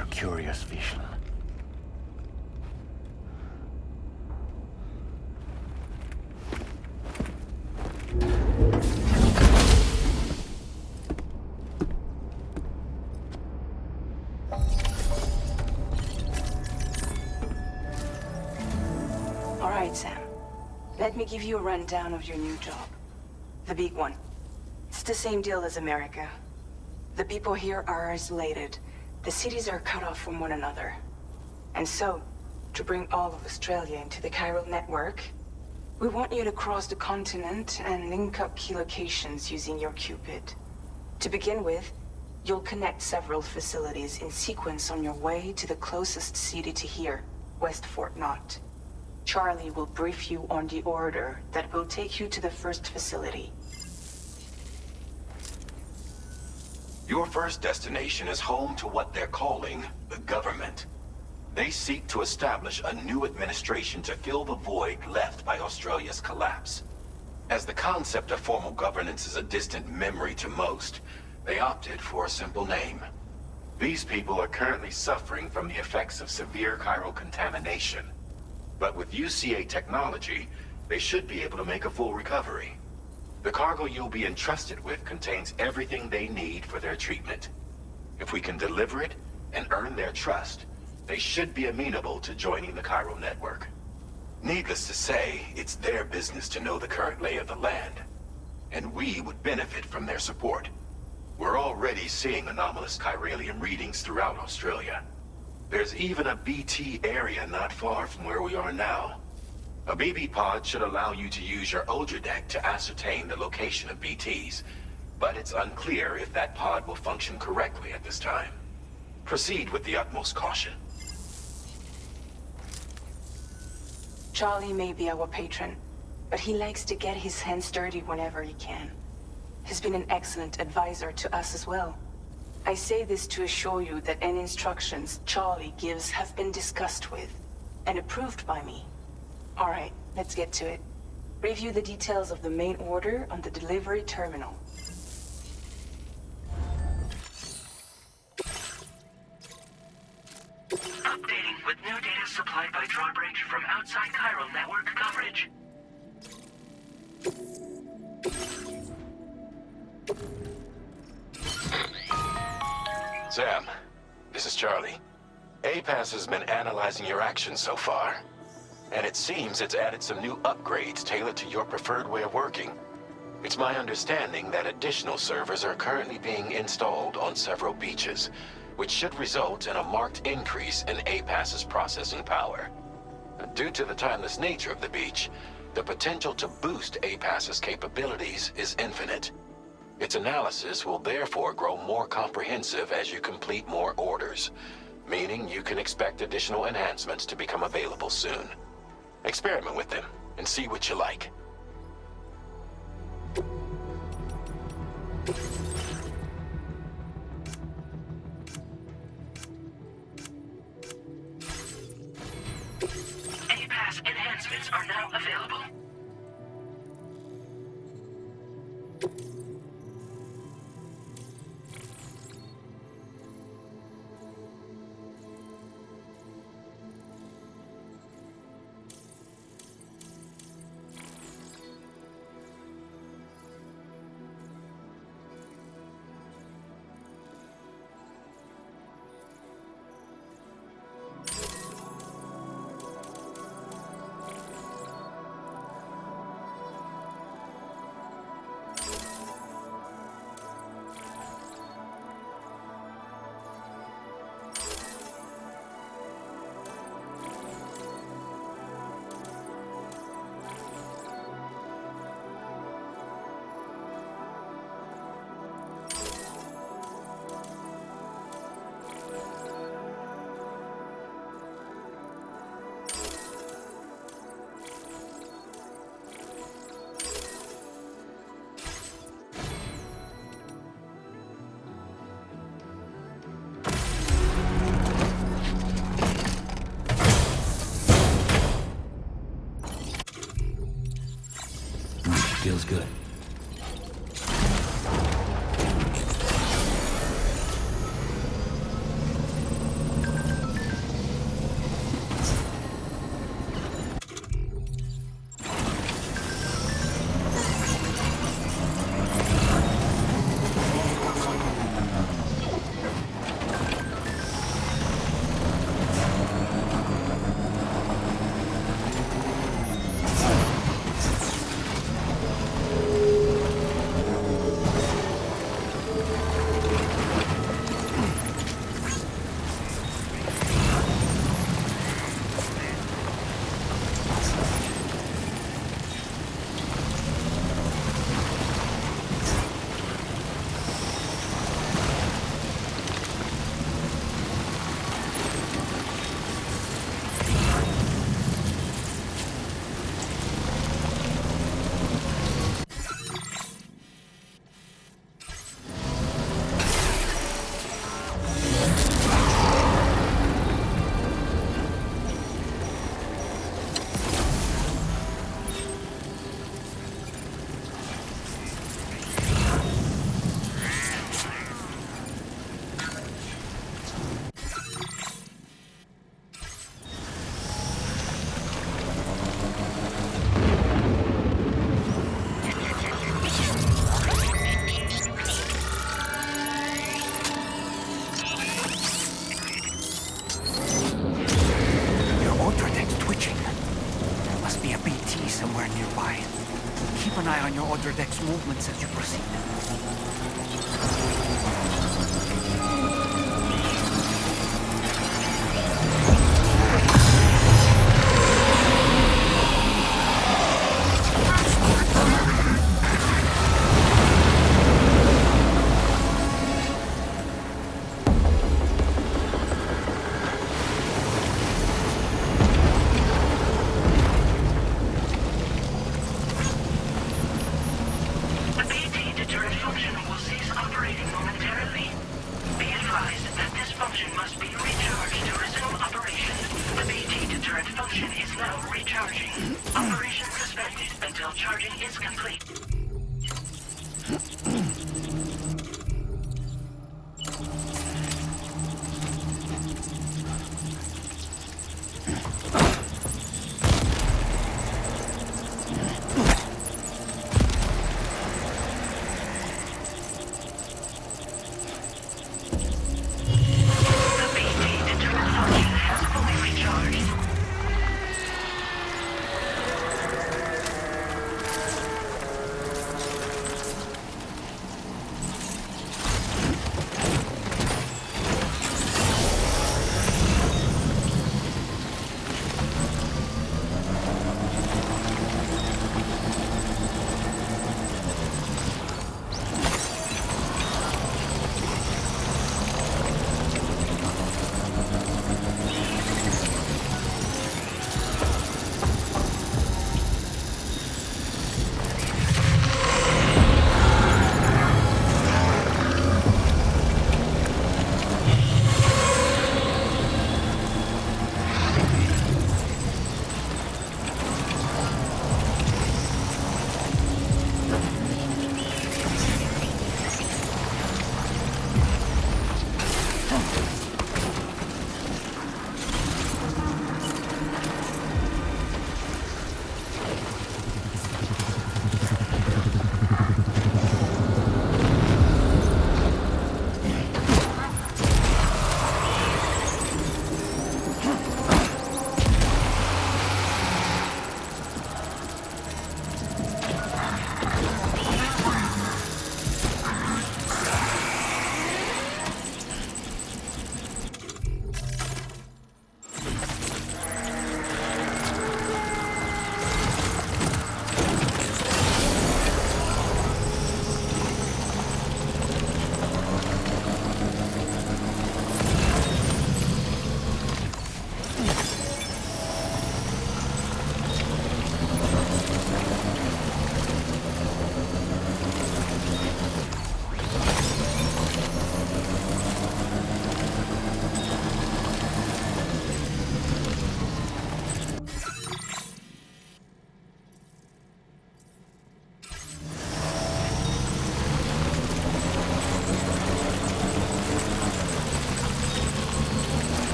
Another curious vision. All right, Sam. Let me give you a rundown of your new job. The big one. It's the same deal as America. The people here are isolated. The cities are cut off from one another. And so, to bring all of Australia into the chiral network, we want you to cross the continent and link up key locations using your Cupid. To begin with, you'll connect several facilities in sequence on your way to the closest city to here, West Fort Knott. Charlie will brief you on the order that will take you to the first facility. Your first destination is home to what they're calling the government. They seek to establish a new administration to fill the void left by Australia's collapse. As the concept of formal governance is a distant memory to most, they opted for a simple name. These people are currently suffering from the effects of severe chiral contamination. But with UCA technology, they should be able to make a full recovery. The cargo you'll be entrusted with contains everything they need for their treatment. If we can deliver it and earn their trust, they should be amenable to joining the chiral network. Needless to say, it's their business to know the current lay of the land, and we would benefit from their support. We're already seeing anomalous chiralium readings throughout Australia. There's even a BT area not far from where we are now. A BB pod should allow you to use your Ultra deck to ascertain the location of BTs, but it's unclear if that pod will function correctly at this time. Proceed with the utmost caution. Charlie may be our patron, but he likes to get his hands dirty whenever he can. He's been an excellent advisor to us as well. I say this to assure you that any instructions Charlie gives have been discussed with and approved by me. All right, let's get to it. Review the details of the main order on the delivery terminal. Updating with new data supplied by drawbridge from outside chiral network coverage. Sam, this is Charlie. APAS has been analyzing your actions so far, and it seems it's added some new upgrades tailored to your preferred way of working. It's my understanding that additional servers are currently being installed on several beaches, which should result in a marked increase in APAS's processing power. Due to the timeless nature of the beach, the potential to boost APAS's capabilities is infinite. Its analysis will therefore grow more comprehensive as you complete more orders, meaning you can expect additional enhancements to become available soon. Experiment with them and see what you like. APAS enhancements are now available. monitor deck's movements as you proceed.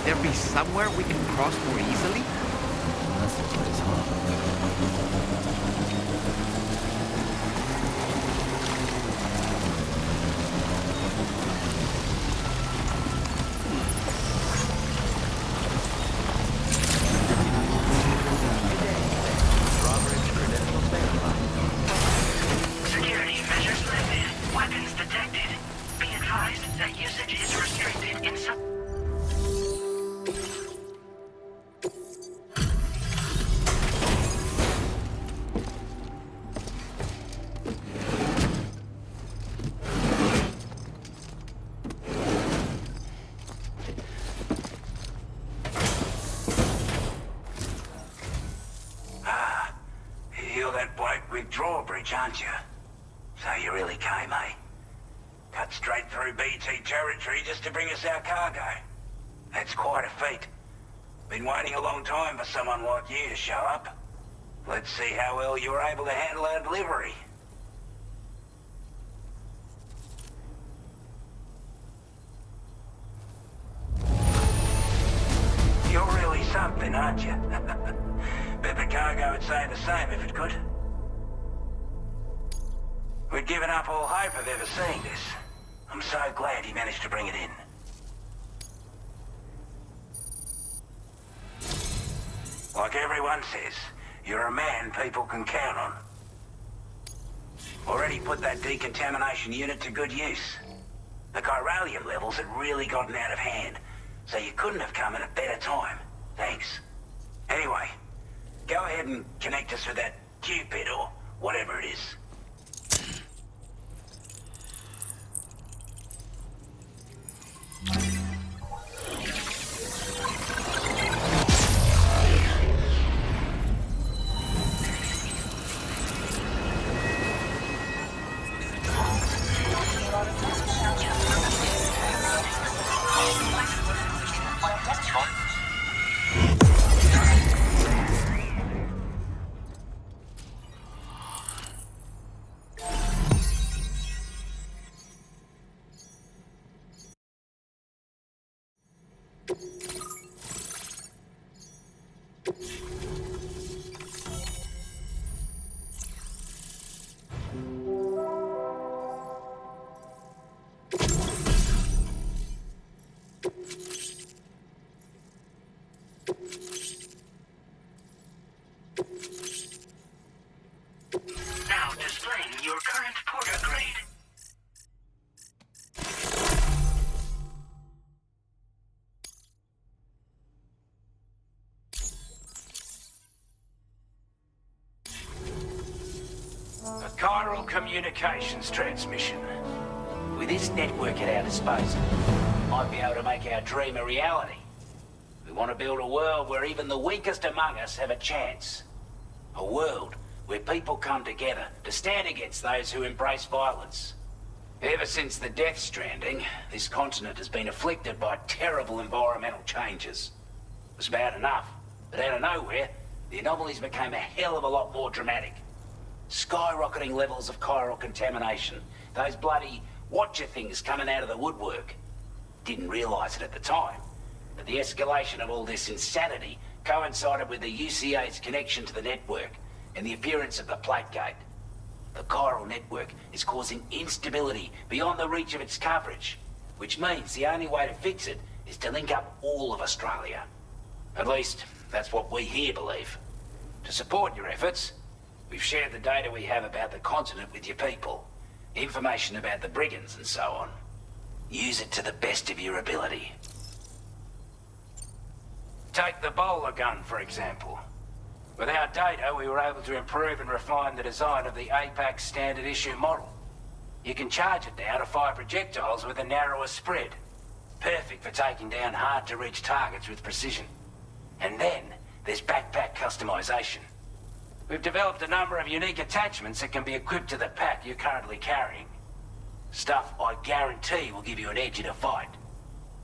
there be somewhere we can cross more easily? That's the place, huh? advised that usage is restricted in some... You're that bloke with drawbridge, aren't you? So you really came, eh? Cut straight through BT territory just to bring us our cargo. That's quite a feat. Been waiting a long time for someone like you to show up. Let's see how well you were able to handle our delivery. You're really something, aren't you? Bet the cargo would say the same if it could. We'd given up all hope of ever seeing this. I'm so glad he managed to bring it in. Like everyone says, you're a man people can count on. Already put that decontamination unit to good use. The chiralium levels had really gotten out of hand, so you couldn't have come at a better time. Thanks. Anyway, go ahead and connect us with that Cupid or whatever it is. Now displaying your current porter grade. A chiral communications transmission. With this network at our disposal, might be able to make our dream a reality. We want to build a world where even the weakest among us have a chance. A world where people come together to stand against those who embrace violence. Ever since the Death Stranding, this continent has been afflicted by terrible environmental changes. It was bad enough, but out of nowhere, the anomalies became a hell of a lot more dramatic. Skyrocketing levels of chiral contamination, those bloody watcher things coming out of the woodwork. Didn't realize it at the time, but the escalation of all this insanity coincided with the UCA's connection to the network and the appearance of the Plategate. The chiral network is causing instability beyond the reach of its coverage, which means the only way to fix it is to link up all of Australia. At least, that's what we here believe. To support your efforts, we've shared the data we have about the continent with your people, information about the brigands and so on. Use it to the best of your ability. Take the bowler gun, for example. With our data, we were able to improve and refine the design of the APAC standard issue model. You can charge it now to fire projectiles with a narrower spread. Perfect for taking down hard-to-reach targets with precision. And then, there's backpack customization. We've developed a number of unique attachments that can be equipped to the pack you're currently carrying. Stuff I guarantee will give you an edge in a fight.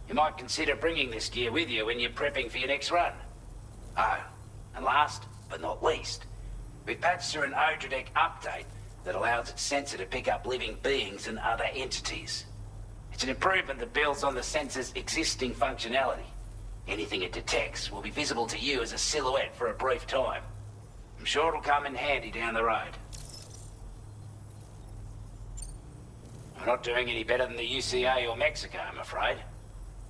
You might consider bringing this gear with you when you're prepping for your next run. Oh, and last but not least, we've patched through an Odradek update that allows its sensor to pick up living beings and other entities. It's an improvement that builds on the sensor's existing functionality. Anything it detects will be visible to you as a silhouette for a brief time. I'm sure it'll come in handy down the road. We're not doing any better than the UCA or Mexico, I'm afraid.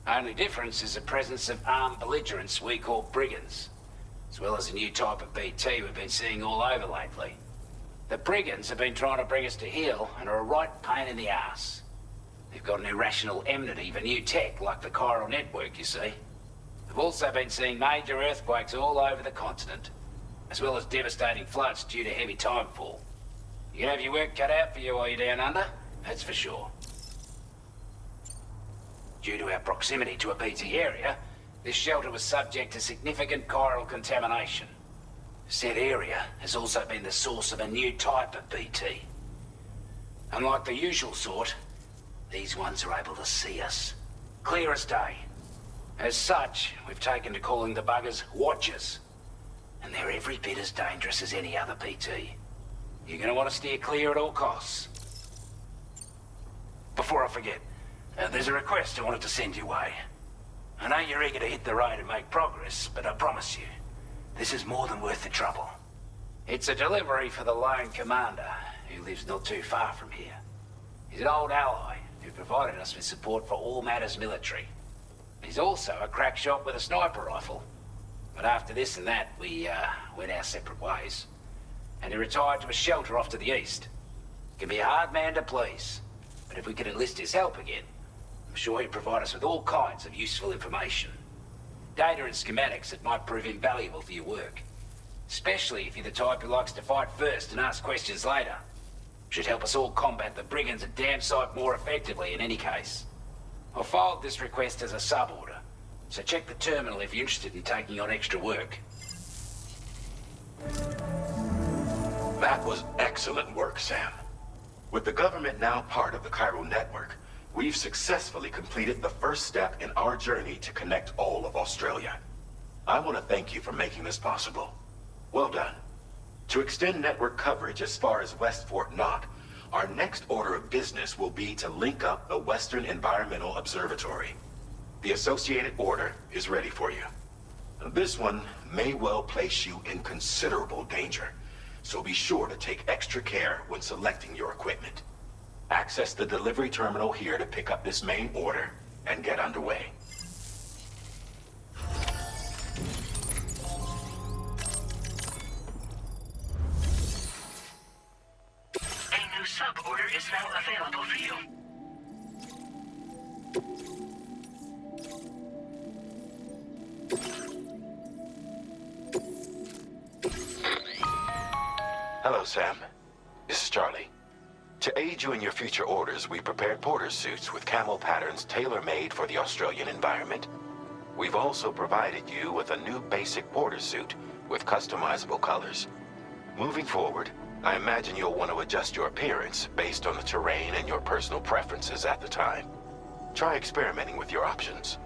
Only difference is the presence of armed belligerents we call brigands, as well as a new type of BT we've been seeing all over lately. The brigands have been trying to bring us to heel and are a right pain in the ass. They've got an irrational enmity for new tech, like the chiral network, you see. They've also been seeing major earthquakes all over the continent, as well as devastating floods due to heavy timefall. You can have your work cut out for you while you're down under, that's for sure. Due to our proximity to a BT area, this shelter was subject to significant chiral contamination. Said area has also been the source of a new type of BT. Unlike the usual sort, these ones are able to see us. Clear as day. As such, we've taken to calling the buggers Watchers. And they're every bit as dangerous as any other BT. You're gonna want to steer clear at all costs. Before I forget, there's a request I wanted to send your way. I know you're eager to hit the road and make progress, but I promise you, this is more than worth the trouble. It's a delivery for the lone commander, who lives not too far from here. He's an old ally who provided us with support for all matters military. He's also a crack shot with a sniper rifle. But after this and that, we went our separate ways. And he retired to a shelter off to the east. Can be a hard man to please, but if we could enlist his help again, I'm sure he'd provide us with all kinds of useful information. Data and schematics that might prove invaluable for your work. Especially if you're the type who likes to fight first and ask questions later. Should help us all combat the brigands a damn sight more effectively in any case. I filed this request as a sub-order, so check the terminal if you're interested in taking on extra work. That was excellent work, Sam. With the government now part of the chiral network, we've successfully completed the first step in our journey to connect all of Australia. I want to thank you for making this possible. Well done. To extend network coverage as far as West Fort Knox, our next order of business will be to link up the Western Environmental Observatory. The associated order is ready for you. This one may well place you in considerable danger, so be sure to take extra care when selecting your equipment. Access the delivery terminal here to pick up this main order and get underway. A new sub-order is now available for you. Hello, Sam. This is Charlie. To aid you in your future orders, we prepared porter suits with camel patterns tailor-made for the Australian environment. We've also provided you with a new basic porter suit with customizable colors. Moving forward, I imagine you'll want to adjust your appearance based on the terrain and your personal preferences at the time. Try experimenting with your options.